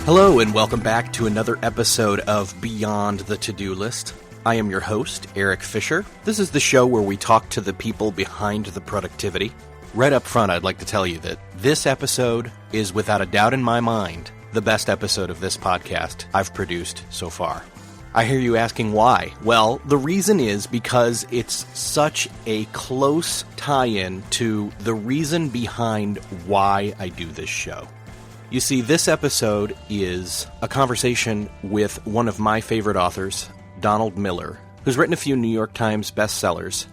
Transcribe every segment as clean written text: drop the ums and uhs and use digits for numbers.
Hello and welcome back to another episode of Beyond the To-Do List. I am your host, Erik Fisher. This is the show where we talk to the people behind the productivity. Right up front, I'd like to tell you that this episode is, without a doubt in my mind, the best episode of this podcast I've produced so far. I hear you asking why. Well, the reason is because it's such a close tie-in to the reason behind why I do this show. You see, this episode is a conversation with one of my favorite authors, Donald Miller, who's written a few New York Times bestsellers,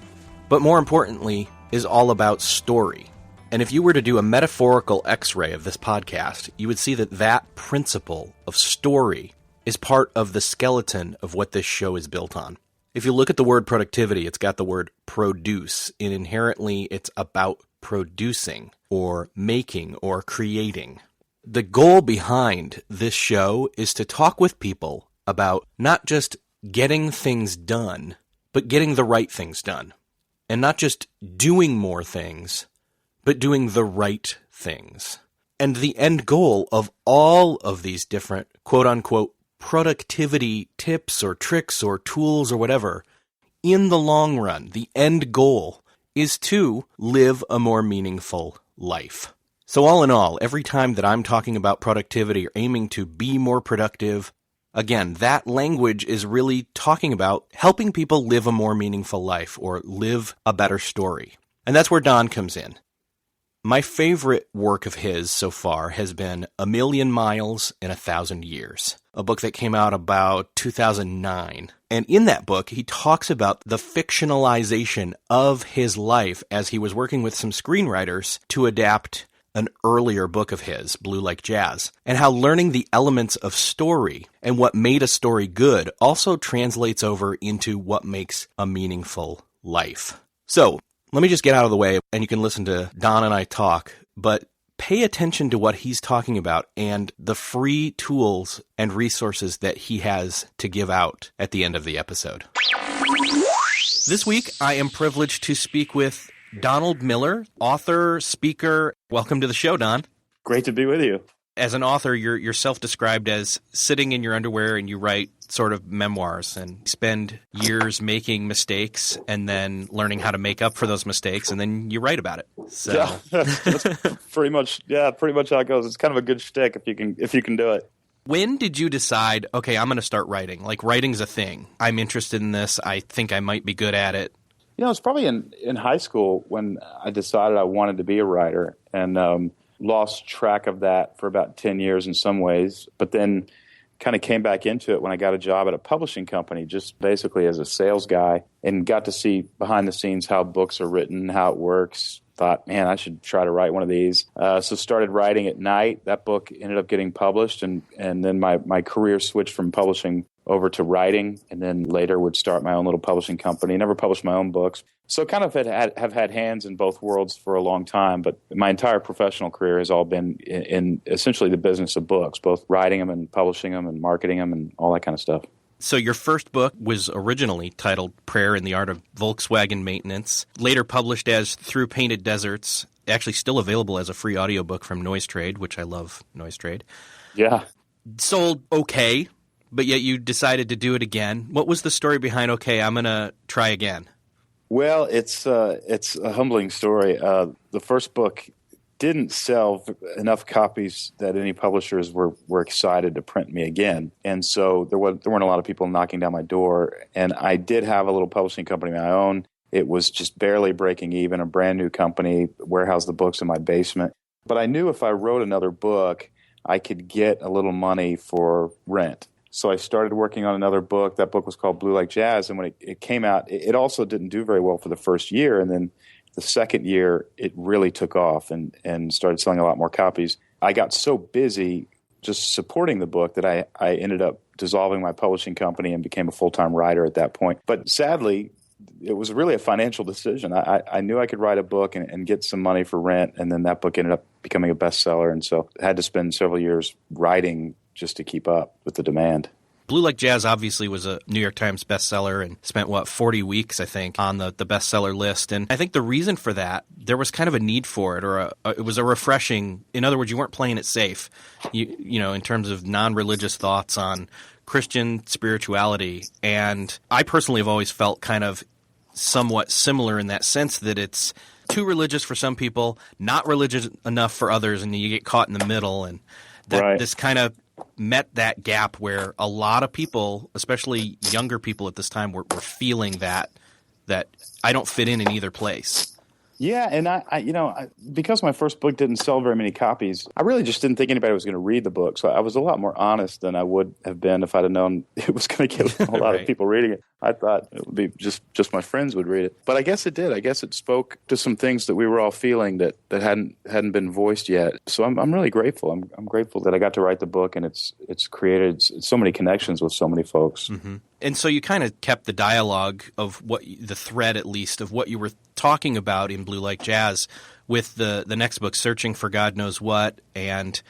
but more importantly, is all about story. And if you were to do a metaphorical x-ray of this podcast, you would see that that principle of story is part of the skeleton of what this show is built on. If you look at the word productivity, it's got the word produce, and inherently it's about producing or making or creating. The goal behind this show is to talk with people about not just getting things done, but getting the right things done. And not just doing more things, but doing the right things. And the end goal of all of these different quote-unquote productivity tips or tricks or tools or whatever, in the long run, the end goal is to live a more meaningful life. So all in all, every time that I'm talking about productivity or aiming to be more productive, again, that language is really talking about helping people live a more meaningful life or live a better story. And that's where Don comes in. My favorite work of his so far has been A Million Miles in 1,000 Years, a book that came out about 2009. And in that book, he talks about the fictionalization of his life as he was working with some screenwriters to adapt an earlier book of his, Blue Like Jazz, and how learning the elements of story and what made a story good also translates over into what makes a meaningful life. So, let me just get out of the way, and you can listen to Don and I talk, but pay attention to what he's talking about and the free tools and resources that he has to give out at the end of the episode. This week, I am privileged to speak with Donald Miller, author, speaker. Welcome to the show, Don. Great to be with you. As an author, you're self-described as sitting in your underwear and you write sort of memoirs and spend years making mistakes and then learning how to make up for those mistakes, and then you write about it. So. Yeah, that's pretty much how it goes. It's kind of a good shtick if you can do it. When did you decide, okay, I'm going to start writing? Like, writing's a thing. I'm interested in this. I think I might be good at it. You know, it's probably in high school when I decided I wanted to be a writer, and lost track of that for about 10 years in some ways, but then kind of came back into it when I got a job at a publishing company, just basically as a sales guy, and got to see behind the scenes how books are written, how it works. Thought, man, I should try to write one of these. So started writing at night. That book ended up getting published, and then my career switched from publishing over to writing, and then later would start my own little publishing company. Never published my own books. So kind of have had hands in both worlds for a long time, but my entire professional career has all been in essentially the business of books, both writing them and publishing them and marketing them and all that kind of stuff. So your first book was originally titled Prayer in the Art of Volkswagen Maintenance, later published as Through Painted Deserts, actually still available as a free audiobook from Noise Trade, which I love Noise Trade. Yeah. Sold okay, but yet you decided to do it again. What was the story behind, okay, I'm going to try again? Well, it's a humbling story. The first book didn't sell enough copies that any publishers were excited to print me again. And so there weren't a lot of people knocking down my door. And I did have a little publishing company of my own. It was just barely breaking even, a brand new company, warehoused the books in my basement. But I knew if I wrote another book, I could get a little money for rent. So I started working on another book. That book was called Blue Like Jazz. And when it came out, it also didn't do very well for the first year. And then the second year, it really took off and started selling a lot more copies. I got so busy just supporting the book that I ended up dissolving my publishing company and became a full-time writer at that point. But sadly, it was really a financial decision. I knew I could write a book and get some money for rent, and then that book ended up becoming a bestseller. And so I had to spend several years writing just to keep up with the demand. Blue Like Jazz obviously was a New York Times bestseller and spent, 40 weeks, I think, on the bestseller list. And I think the reason for that, there was kind of a need for it, or it was a refreshing, in other words, you weren't playing it safe, you know, in terms of non-religious thoughts on Christian spirituality. And I personally have always felt kind of somewhat similar in that sense that it's too religious for some people, not religious enough for others, and you get caught in the middle. And that this kind of met that gap where a lot of people, especially younger people at this time, were feeling that I don't fit in either place. Yeah, and I because my first book didn't sell very many copies, I really just didn't think anybody was going to read the book. So I was a lot more honest than I would have been if I'd have known it was going to get a lot of people reading it. I thought it would be just my friends would read it. But I guess it did. I guess it spoke to some things that we were all feeling that hadn't been voiced yet. So I'm really grateful. I'm grateful that I got to write the book, and it's created so many connections with so many folks. Mm-hmm. And so you kind of kept the dialogue of the thread, at least, of what you were talking about in Blue Like Jazz with the next book, Searching for God Knows What, and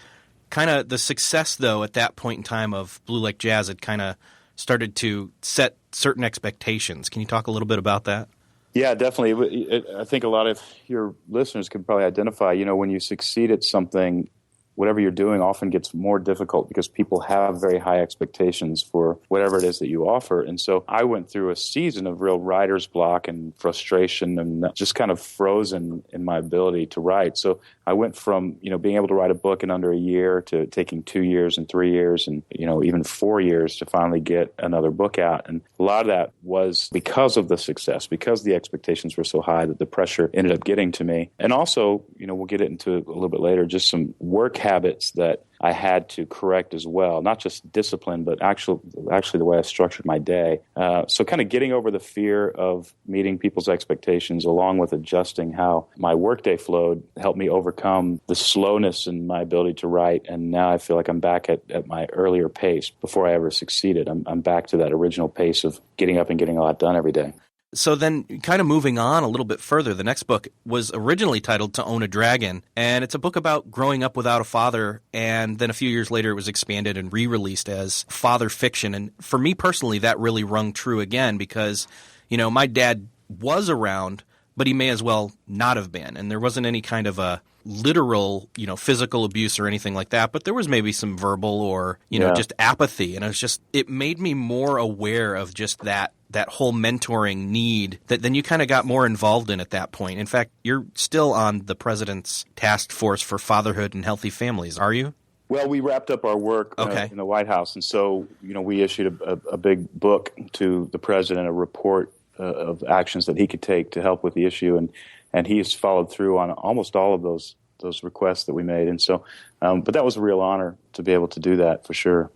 kind of the success, though, at that point in time of Blue Like Jazz had kind of started to set certain expectations. Can you talk a little bit about that? Yeah, definitely. I think a lot of your listeners can probably identify, when you succeed at something, whatever you're doing often gets more difficult because people have very high expectations for whatever it is that you offer. And so I went through a season of real writer's block and frustration and just kind of frozen in my ability to write. So I went from, being able to write a book in under a year to taking 2 years and 3 years and, even 4 years to finally get another book out. And a lot of that was because of the success, because the expectations were so high that the pressure ended up getting to me. And also, we'll get into a little bit later, just some work habits that I had to correct as well, not just discipline, but actually the way I structured my day. So kind of getting over the fear of meeting people's expectations along with adjusting how my workday flowed helped me overcome the slowness in my ability to write. And now I feel like I'm back at my earlier pace before I ever succeeded. I'm back to that original pace of getting up and getting a lot done every day. So then kind of moving on a little bit further, the next book was originally titled To Own a Dragon, and it's a book about growing up without a father, and then a few years later it was expanded and re-released as father fiction. And for me personally, that really rung true again because, my dad was around, but he may as well not have been, and there wasn't any kind of a literal, physical abuse or anything like that, but there was maybe some verbal or, just apathy. And it made me more aware of just that whole mentoring need that then you kind of got more involved in at that point. In fact, you're still on the president's task force for fatherhood and healthy families, are you? Well, we wrapped up our work in the White House. And so, we issued a big book to the president, a report of actions that he could take to help with the issue. And he has followed through on almost all of those requests that we made. And so, but that was a real honor to be able to do that for sure.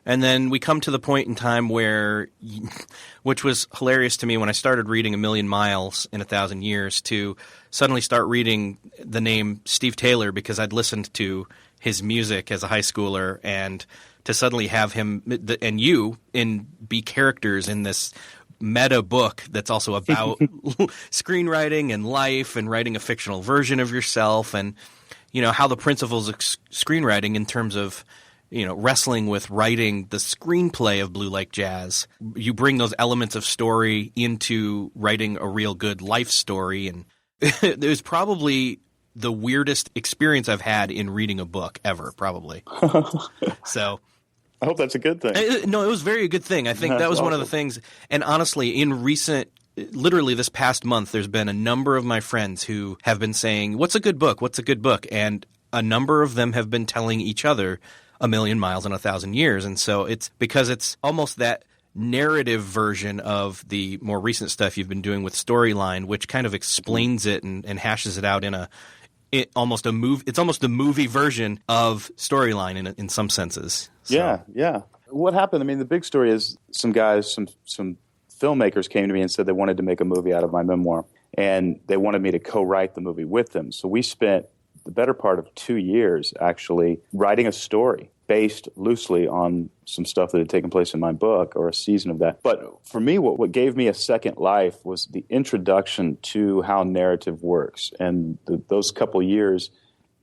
And then we come to the point in time where, which was hilarious to me when I started reading A Million Miles in 1,000 Years, to suddenly start reading the name Steve Taylor because I'd listened to his music as a high schooler, and to suddenly have him and you be characters in this meta book that's also about screenwriting and life and writing a fictional version of yourself, and how the principles of screenwriting in terms of wrestling with writing the screenplay of Blue Like Jazz, you bring those elements of story into writing a real good life story. And it was probably the weirdest experience I've had in reading a book ever, probably. So I hope that's a good thing. No, it was very a good thing. I think that was awesome. One of the things. And honestly, literally this past month, there's been a number of my friends who have been saying, "What's a good book? What's a good book?" And a number of them have been telling each other A Million Miles in 1,000 Years. And so it's because it's almost that narrative version of the more recent stuff you've been doing with Storyline, which kind of explains it and hashes it out it's almost a movie version of Storyline in some senses. So. Yeah. What happened? I mean, the big story is some filmmakers came to me and said they wanted to make a movie out of my memoir, and they wanted me to co-write the movie with them. So we spent the better part of 2 years actually writing a story based loosely on some stuff that had taken place in my book, or a season of that. But for me, what gave me a second life was the introduction to how narrative works. And those couple years,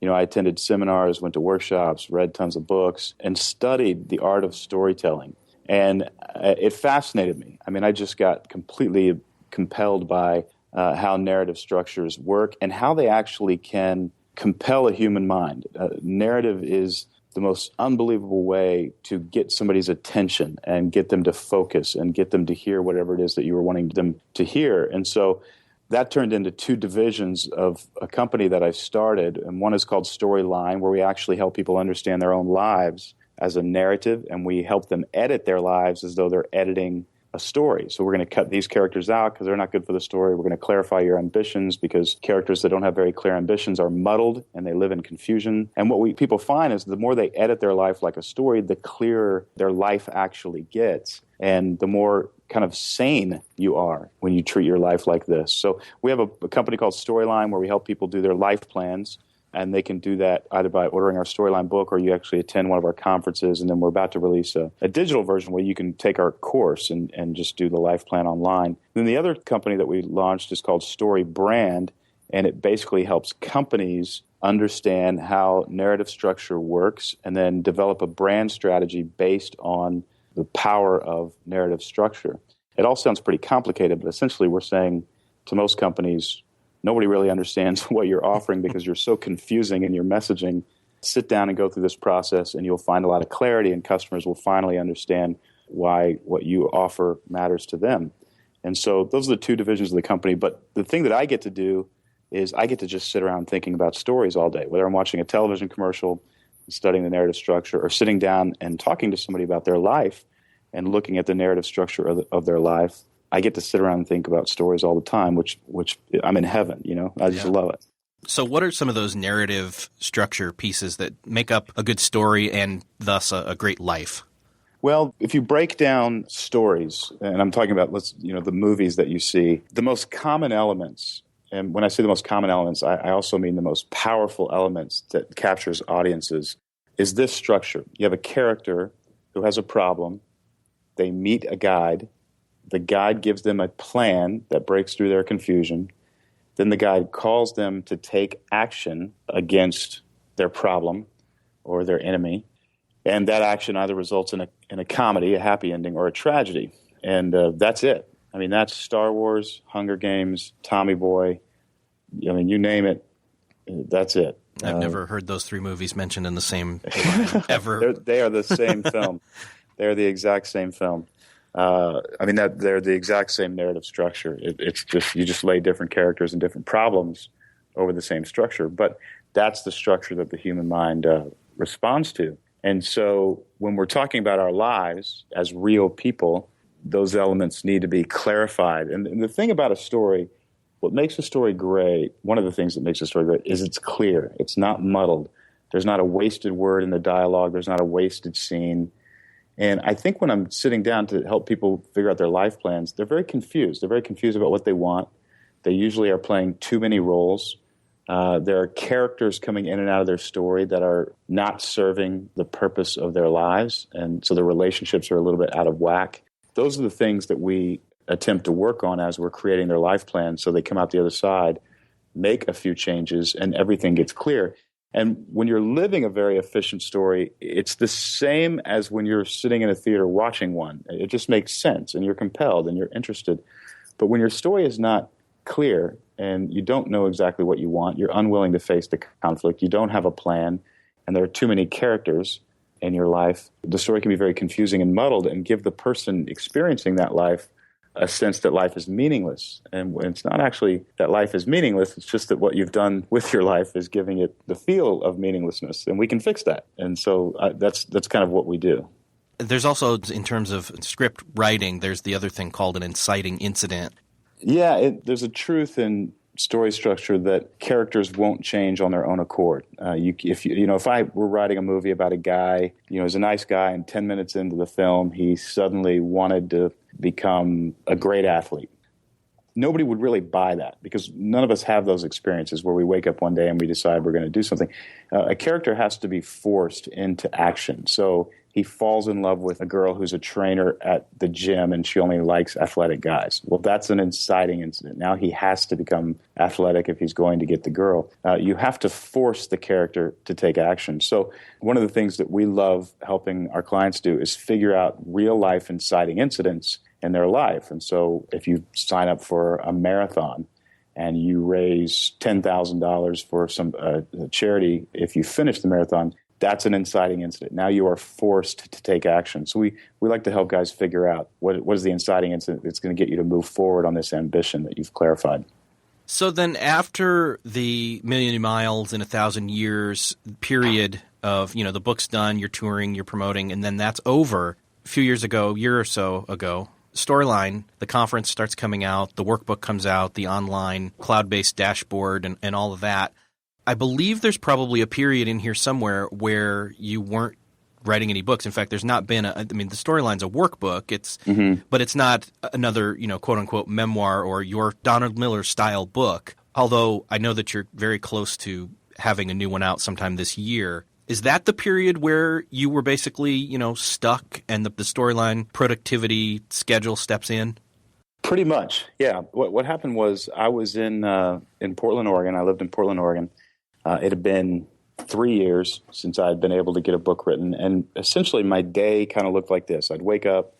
I attended seminars, went to workshops, read tons of books, and studied the art of storytelling. And it fascinated me. I mean, I just got completely compelled by how narrative structures work and how they actually can compel a human mind. Narrative is the most unbelievable way to get somebody's attention and get them to focus and get them to hear whatever it is that you were wanting them to hear. And so that turned into two divisions of a company that I started. And one is called Storyline, where we actually help people understand their own lives as a narrative, and we help them edit their lives as though they're editing a story. So we're going to cut these characters out because they're not good for the story. We're going to clarify your ambitions because characters that don't have very clear ambitions are muddled and they live in confusion. And what people find is the more they edit their life like a story, the clearer their life actually gets, and the more kind of sane you are when you treat your life like this. So we have a company called Storyline where we help people do their life plans. And they can do that either by ordering our Storyline book or you actually attend one of our conferences. And then we're about to release a digital version where you can take our course and just do the life plan online. Then the other company that we launched is called Story Brand, and it basically helps companies understand how narrative structure works and then develop a brand strategy based on the power of narrative structure. It all sounds pretty complicated, but essentially we're saying to most companies, nobody really understands what you're offering because you're so confusing in your messaging. Sit down and go through this process, and you'll find a lot of clarity, and customers will finally understand why what you offer matters to them. And so those are the two divisions of the company. But the thing that I get to do is I get to just sit around thinking about stories all day, whether I'm watching a television commercial, studying the narrative structure, or sitting down and talking to somebody about their life and looking at the narrative structure of their life. I get to sit around and think about stories all the time, which I'm in heaven, I just love it. So what are some of those narrative structure pieces that make up a good story and thus a great life? Well, if you break down stories, and I'm talking about the movies that you see, the most common elements, and when I say the most common elements, I also mean the most powerful elements that captures audiences, is this structure. You have a character who has a problem. They meet a guide. The guide gives them a plan that breaks through their confusion. Then the guide calls them to take action against their problem or their enemy. And that action either results in a comedy, a happy ending, or a tragedy. And that's it. I mean, that's Star Wars, Hunger Games, Tommy Boy. I mean, you name it, that's it. I've never heard those three movies mentioned in the same line ever. They are the same film. They're the exact same film. They're the exact same narrative structure. It's just you just lay different characters and different problems over the same structure. But that's the structure that the human mind responds to. And so when we're talking about our lives as real people, those elements need to be clarified. And the thing about a story, what makes a story great, one of the things that makes a story great is it's clear. It's not muddled. There's not a wasted word in the dialogue. There's not a wasted scene. And I think when I'm sitting down to help people figure out their life plans, they're very confused. They're very confused about what they want. They usually are playing too many roles. There are characters coming in and out of their story that are not serving the purpose of their lives, and so the relationships are a little bit out of whack. Those are the things that we attempt to work on as we're creating their life plan so they come out the other side, make a few changes, and everything gets clear. And when you're living a very efficient story, it's the same as when you're sitting in a theater watching one. It just makes sense, and you're compelled, and you're interested. But when your story is not clear, and you don't know exactly what you want, you're unwilling to face the conflict, you don't have a plan, and there are too many characters in your life, the story can be very confusing and muddled and give the person experiencing that life a sense that life is meaningless. And it's not actually that life is meaningless, it's just that what you've done with your life is giving it the feel of meaninglessness, and we can fix that. And so that's kind of what we do. There's also, in terms of script writing, there's the other thing called an inciting incident. Yeah, there's a truth in story structure that characters won't change on their own accord. If I were writing a movie about a guy, he's a nice guy, and 10 minutes into the film, he suddenly wanted to become a great athlete. Nobody would really buy that because none of us have those experiences where we wake up one day and we decide we're going to do something. A character has to be forced into action. So he falls in love with a girl who's a trainer at the gym and she only likes athletic guys. Well, that's an inciting incident. Now he has to become athletic if he's going to get the girl. You have to force the character to take action. So one of the things that we love helping our clients do is figure out real life inciting incidents in their life. And so if you sign up for a marathon and you raise $10,000 for some charity, if you finish the marathon, that's an inciting incident. Now you are forced to take action. So we like to help guys figure out what is the inciting incident that's going to get you to move forward on this ambition that you've clarified. So then after the Million Miles in 1,000 Years period of, the book's done, you're touring, you're promoting, and then that's over, a few years ago, a year or so ago, Storyline, the conference starts coming out, the workbook comes out, the online cloud-based dashboard and all of that. I believe there's probably a period in here somewhere where you weren't writing any books. In fact, there's not been the Storyline's a workbook. But it's not another, quote unquote memoir or your Donald Miller style book. Although I know that you're very close to having a new one out sometime this year. Is that the period where you were basically, stuck and the Storyline productivity schedule steps in? Pretty much, yeah. What happened was I was in Portland, Oregon. I lived in Portland, Oregon. It had been 3 years since I had been able to get a book written, and essentially my day kind of looked like this. I'd wake up,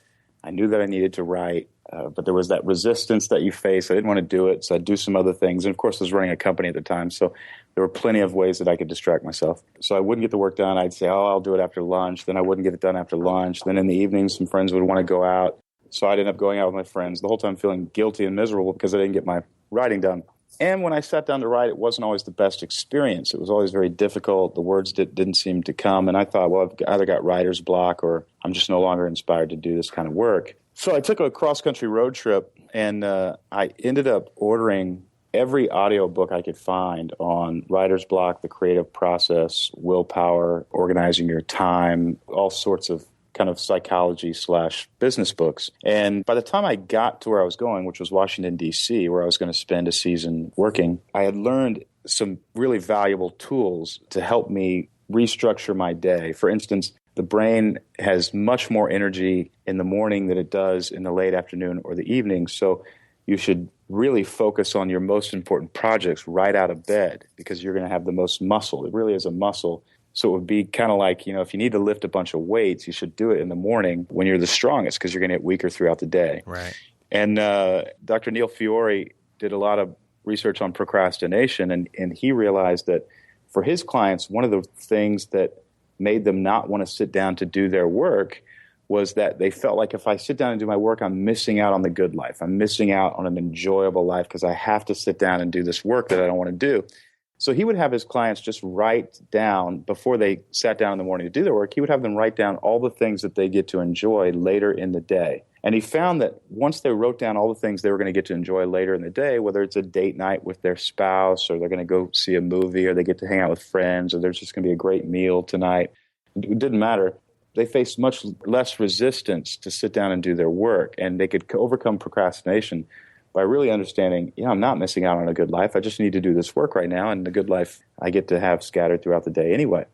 I knew that I needed to write, but there was that resistance that you face. I didn't want to do it, so I'd do some other things. And of course, I was running a company at the time, so there were plenty of ways that I could distract myself. So I wouldn't get the work done. I'd say, I'll do it after lunch. Then I wouldn't get it done after lunch. Then in the evening, some friends would want to go out. So I'd end up going out with my friends, the whole time feeling guilty and miserable because I didn't get my writing done. And when I sat down to write, it wasn't always the best experience. It was always very difficult. The words didn't seem to come. And I thought, well, I've either got writer's block or I'm just no longer inspired to do this kind of work. So I took a cross-country road trip, and I ended up ordering every audio book I could find on writer's block, the creative process, willpower, organizing your time, all sorts of kind of psychology/business books. And by the time I got to where I was going, which was Washington, D.C., where I was going to spend a season working, I had learned some really valuable tools to help me restructure my day. For instance, the brain has much more energy in the morning than it does in the late afternoon or the evening. So you should really focus on your most important projects right out of bed because you're going to have the most muscle. It really is a muscle. So it would be kind of like, if you need to lift a bunch of weights, you should do it in the morning when you're the strongest because you're going to get weaker throughout the day. Right. And Dr. Neil Fiore did a lot of research on procrastination, and he realized that for his clients, one of the things that made them not want to sit down to do their work was that they felt like if I sit down and do my work, I'm missing out on the good life. I'm missing out on an enjoyable life because I have to sit down and do this work that I don't want to do. So he would have his clients just write down, before they sat down in the morning to do their work, he would have them write down all the things that they get to enjoy later in the day. And he found that once they wrote down all the things they were going to get to enjoy later in the day, whether it's a date night with their spouse or they're going to go see a movie or they get to hang out with friends or there's just going to be a great meal tonight, it didn't matter. They faced much less resistance to sit down and do their work, and they could overcome procrastination by really understanding, I'm not missing out on a good life. I just need to do this work right now, and the good life I get to have scattered throughout the day anyway.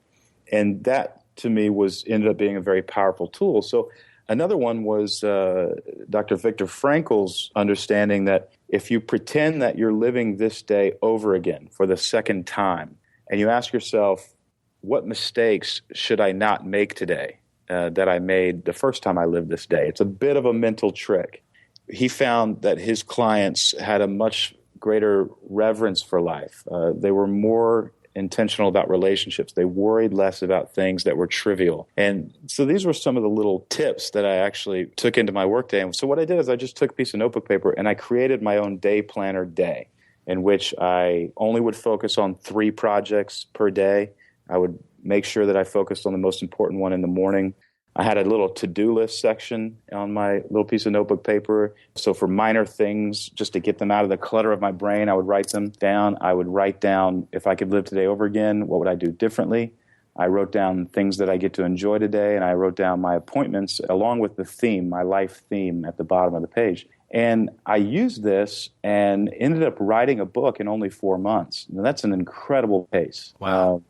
And that, to me, ended up being a very powerful tool. So another one was Dr. Viktor Frankl's understanding that if you pretend that you're living this day over again for the second time, and you ask yourself, what mistakes should I not make today that I made the first time I lived this day? It's a bit of a mental trick. He found that his clients had a much greater reverence for life. They were more intentional about relationships. They worried less about things that were trivial. And so these were some of the little tips that I actually took into my workday. And so what I did is I just took a piece of notebook paper and I created my own day planner day in which I only would focus on 3 projects per day. I would make sure that I focused on the most important one in the morning. I had a little to-do list section on my little piece of notebook paper. So for minor things, just to get them out of the clutter of my brain, I would write them down. I would write down, if I could live today over again, what would I do differently? I wrote down things that I get to enjoy today, and I wrote down my appointments along with the theme, my life theme at the bottom of the page. And I used this and ended up writing a book in only 4 months. Now, that's an incredible pace. Wow.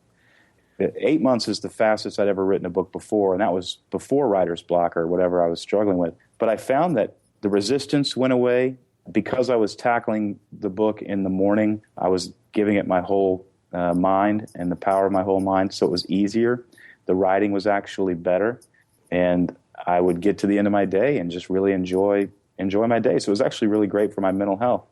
8 months is the fastest I'd ever written a book before, and that was before writer's block or whatever I was struggling with. But I found that the resistance went away because I was tackling the book in the morning. I was giving it my whole mind and the power of my whole mind, so it was easier. The writing was actually better, and I would get to the end of my day and just really enjoy my day. So it was actually really great for my mental health.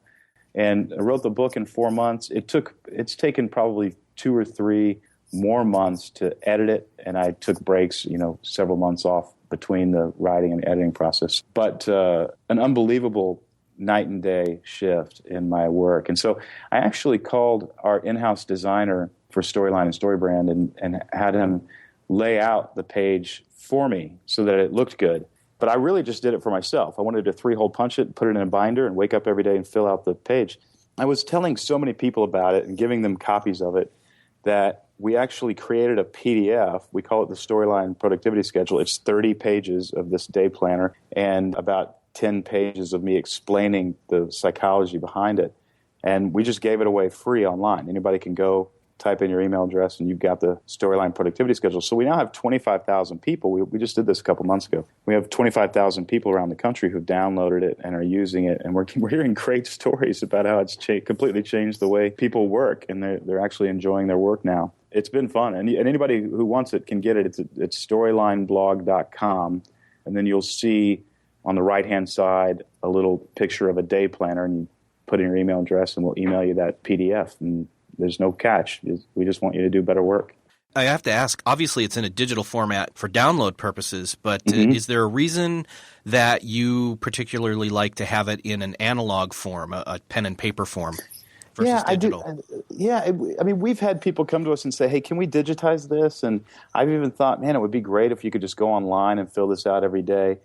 And I wrote the book in 4 months. It's taken probably 2 or 3 more months to edit it, and I took breaks, several months off between the writing and editing process. But an unbelievable night and day shift in my work. And so I actually called our in-house designer for Storyline and Storybrand and had him lay out the page for me so that it looked good. But I really just did it for myself. I wanted to 3-hole punch it, put it in a binder, and wake up every day and fill out the page. I was telling so many people about it and giving them copies of it that we actually created a PDF. We call it the Storyline Productivity Schedule. It's 30 pages of this day planner and about 10 pages of me explaining the psychology behind it. And we just gave it away free online. Anybody can go type in your email address and you've got the Storyline Productivity Schedule. So we now have 25,000 people. We just did this a couple months ago. We have 25,000 people around the country who've downloaded it and are using it. And we're hearing great stories about how it's completely changed the way people work, and they're actually enjoying their work now. It's been fun. And anybody who wants it can get it. It's storylineblog.com. And then you'll see on the right-hand side a little picture of a day planner, and you put in your email address and we'll email you that PDF. And there's no catch. We just want you to do better work. I have to ask, obviously it's in a digital format for download purposes, but is there a reason that you particularly like to have it in an analog form, a pen and paper form versus digital? I mean, we've had people come to us and say, hey, can we digitize this? And I've even thought, man, it would be great if you could just go online and fill this out every day.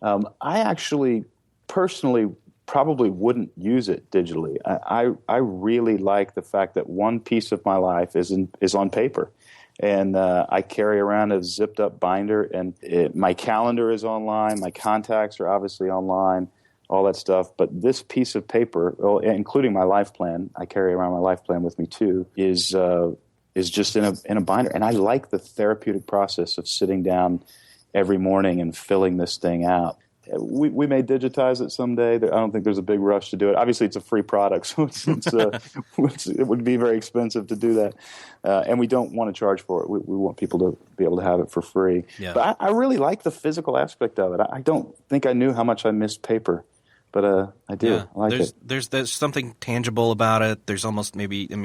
I actually personally probably wouldn't use it digitally. I really like the fact that one piece of my life is on paper. And I carry around a zipped up binder, and my calendar is online. My contacts are obviously online, all that stuff. But this piece of paper, including my life plan, I carry around my life plan with me too, is just in a binder. And I like the therapeutic process of sitting down every morning and filling this thing out. We may digitize it someday. I don't think there's a big rush to do it. Obviously, it's a free product, so it would be very expensive to do that. And we don't want to charge for it. We want people to be able to have it for free. Yeah. But I really like the physical aspect of it. I don't think I knew how much I missed paper, but I do. Yeah. I like it. There's something tangible about it. There's almost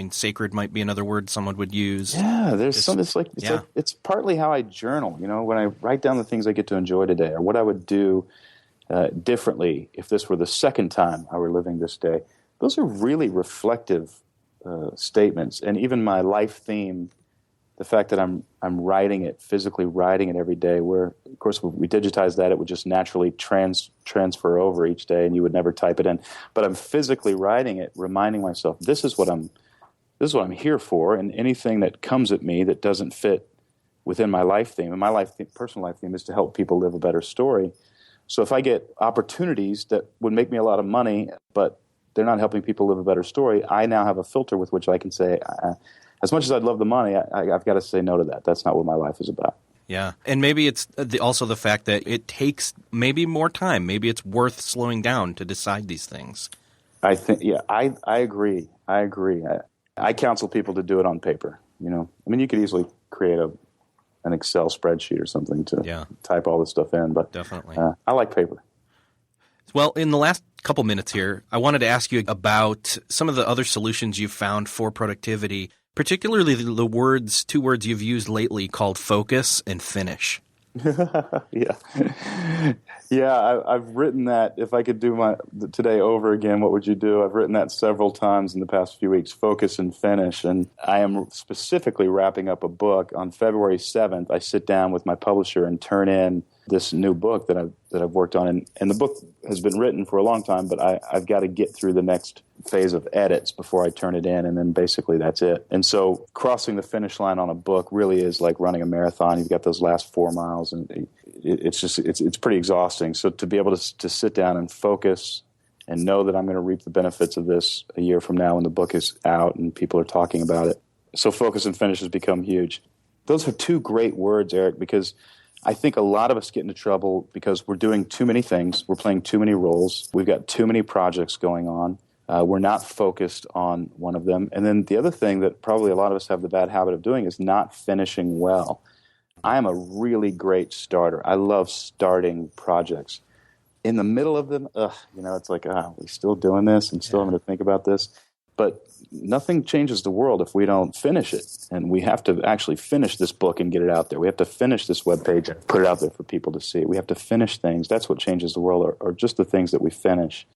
sacred might be another word someone would use. Yeah, it's partly how I journal. When I write down the things I get to enjoy today, or what I would do differently if this were the second time I were living this day. Those are really reflective statements. And even my life theme, the fact that I'm writing it, physically writing it every day, where, of course, if we digitize that, it would just naturally transfer over each day and you would never type it in. But I'm physically writing it, reminding myself, this is what I'm here for, and anything that comes at me that doesn't fit within my life theme, and my personal life theme is to help people live a better story. So if I get opportunities that would make me a lot of money, but they're not helping people live a better story, I now have a filter with which I can say, as much as I'd love the money, I've got to say no to that. That's not what my life is about. Yeah. And maybe it's also the fact that it takes maybe more time. Maybe it's worth slowing down to decide these things. I think, I agree. I counsel people to do it on paper. You could easily create an Excel spreadsheet or something to type all this stuff in, but definitely, I like paper. Well, in the last couple minutes here, I wanted to ask you about some of the other solutions you've found for productivity, particularly the two words you've used lately called focus and finish. I've written that. If I could do today over again, what would you do? I've written that several times in the past few weeks, focus and finish. And I am specifically wrapping up a book. On February 7th, I sit down with my publisher and turn in this new book that I've worked on. And the book has been written for a long time, but I've got to get through the next phase of edits before I turn it in, and then basically that's it. And so crossing the finish line on a book really is like running a marathon. You've got those last 4 miles, and it's pretty exhausting. So to be able to sit down and focus and know that I'm going to reap the benefits of this a year from now when the book is out and people are talking about it. So focus and finish has become huge. Those are two great words, Erik, because I think a lot of us get into trouble because we're doing too many things. We're playing too many roles. We've got too many projects going on. We're not focused on one of them. And then the other thing that probably a lot of us have the bad habit of doing is not finishing well. I am a really great starter. I love starting projects. In the middle of them, it's like, we still doing this and still having to think about this. But nothing changes the world if we don't finish it. And we have to actually finish this book and get it out there. We have to finish this webpage and put it out there for people to see. We have to finish things. That's what changes the world, or just the things that we finish.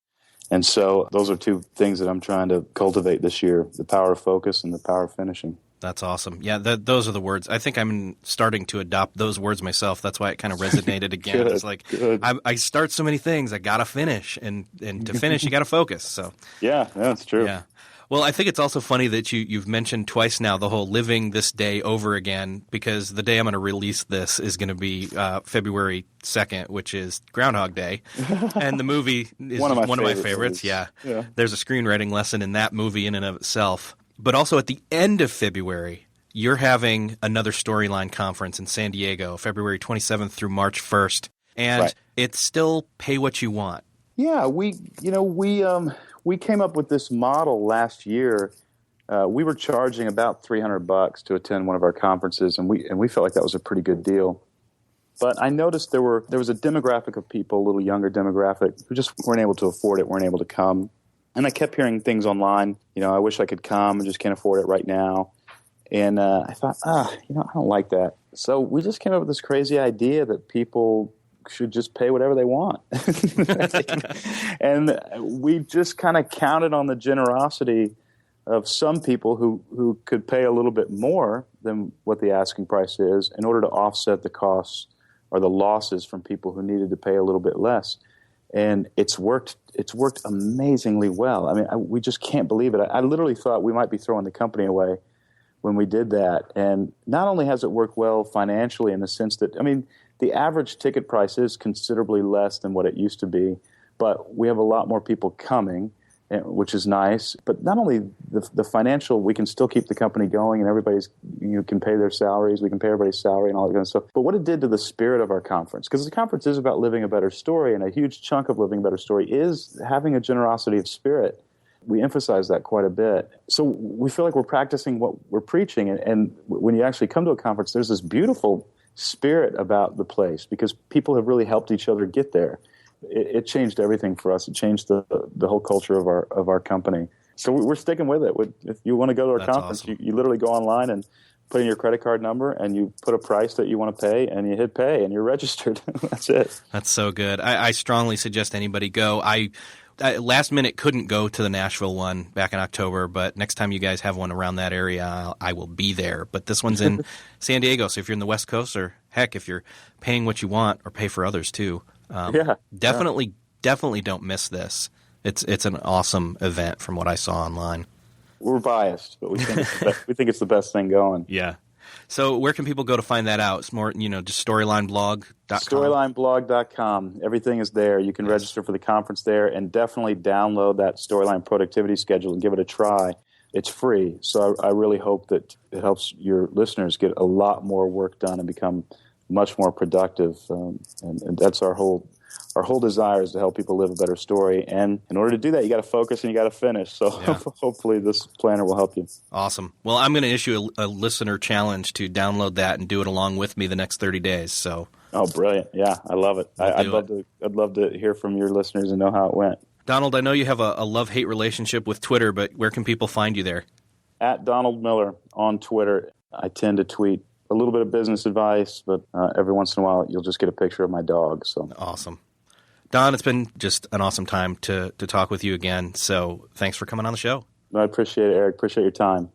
And so those are two things that I'm trying to cultivate this year, the power of focus and the power of finishing. That's awesome. Yeah, those are the words. I think I'm starting to adopt those words myself. That's why it kind of resonated again. Good, it's like I start so many things, I got to finish. And to finish, you got to focus. So yeah, that's true. Yeah. Well, I think it's also funny that you've mentioned twice now the whole living this day over again, because the day I'm going to release this is going to be February 2nd, which is Groundhog Day. And the movie is one of my favorites. Yeah. There's a screenwriting lesson in that movie in and of itself. But also at the end of February, you're having another Storyline conference in San Diego, February 27th through March 1st. And It's still pay what you want. Yeah, we came up with this model last year. We were charging about $300 to attend one of our conferences, and we felt like that was a pretty good deal. But I noticed there was a demographic of people, a little younger demographic, who just weren't able to afford it, weren't able to come. And I kept hearing things online, I wish I could come, I just can't afford it right now. And I thought, I don't like that. So we just came up with this crazy idea that people should just pay whatever they want. And we just kind of counted on the generosity of some people who could pay a little bit more than what the asking price is in order to offset the costs or the losses from people who needed to pay a little bit less. And it's worked amazingly well. I mean, we just can't believe it. I literally thought we might be throwing the company away when we did that. And not only has it worked well financially in the sense that, the average ticket price is considerably less than what it used to be, but we have a lot more people coming, which is nice. But not only the financial, we can still keep the company going, and everybody's can pay their salaries, we can pay everybody's salary and all that kind of stuff. But what it did to the spirit of our conference, because the conference is about living a better story, and a huge chunk of living a better story is having a generosity of spirit. We emphasize that quite a bit. So we feel like we're practicing what we're preaching, and when you actually come to a conference, there's this beautiful spirit about the place because people have really helped each other get there. It changed everything for us. It changed the whole culture of our company. So we're sticking with it. If you want to go to our conference, awesome. You literally go online and put in your credit card number and you put a price that you want to pay and you hit pay and you're registered. That's it. That's so good. I strongly suggest anybody go. I last minute couldn't go to the Nashville one back in October, but next time you guys have one around that area, I will be there. But this one's in San Diego, so if you're in the West Coast, or heck, if you're paying what you want or pay for others too, definitely don't miss this. It's an awesome event from what I saw online. We're biased, but we think it's the best thing going. Yeah. So where can people go to find that out? It's more, just storylineblog.com. Storylineblog.com. Everything is there. You can register for the conference there, and definitely download that Storyline productivity schedule and give it a try. It's free, so I really hope that it helps your listeners get a lot more work done and become much more productive. And that's our whole desire, is to help people live a better story. And in order to do that, you got to focus and you got to finish. So hopefully this planner will help you. Awesome. Well, I'm going to issue a listener challenge to download that and do it along with me the next 30 days. So. Oh, brilliant. Yeah, I love it. I'd love to hear from your listeners and know how it went. Donald, I know you have a love-hate relationship with Twitter, but where can people find you there? At Donald Miller on Twitter. I tend to tweet a little bit of business advice, but every once in a while you'll just get a picture of my dog. So awesome. Don, it's been just an awesome time to talk with you again. So thanks for coming on the show. I appreciate it, Erik. Appreciate your time.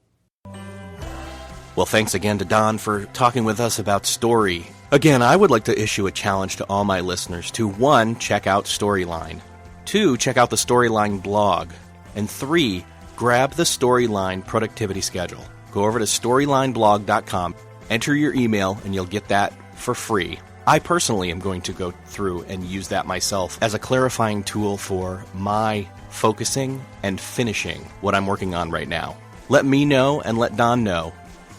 Well, thanks again to Don for talking with us about story. Again, I would like to issue a challenge to all my listeners to 1, check out Storyline, 2, check out the Storyline blog, and 3, grab the Storyline productivity schedule. Go over to storylineblog.com, enter your email, and you'll get that for free. I personally am going to go through and use that myself as a clarifying tool for my focusing and finishing what I'm working on right now. Let me know and let Don know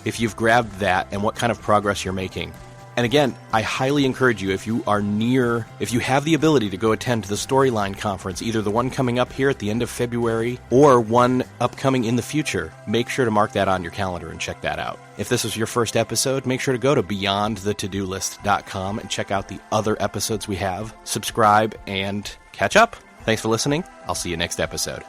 if you've grabbed that and what kind of progress you're making. And again, I highly encourage you, if you have the ability to go attend the Storyline Conference, either the one coming up here at the end of February or one upcoming in the future, make sure to mark that on your calendar and check that out. If this was your first episode, make sure to go to beyondthetodolist.com and check out the other episodes we have, subscribe, and catch up. Thanks for listening. I'll see you next episode.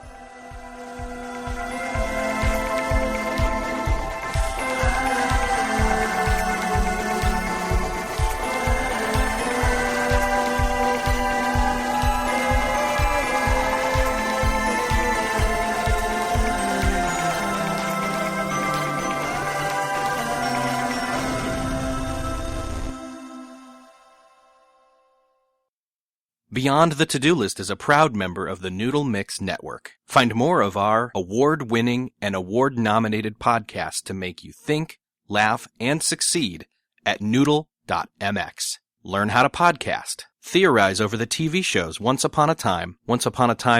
Beyond the To-Do List is a proud member of the Noodle.mx Network. Find more of our award-winning and award-nominated podcasts to make you think, laugh, and succeed at Noodle.mx. Learn how to podcast. Theorize over the TV shows Once Upon a Time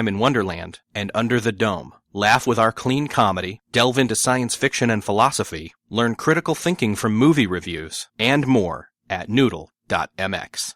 in Wonderland, and Under the Dome. Laugh with our clean comedy, delve into science fiction and philosophy, learn critical thinking from movie reviews, and more at Noodle.mx.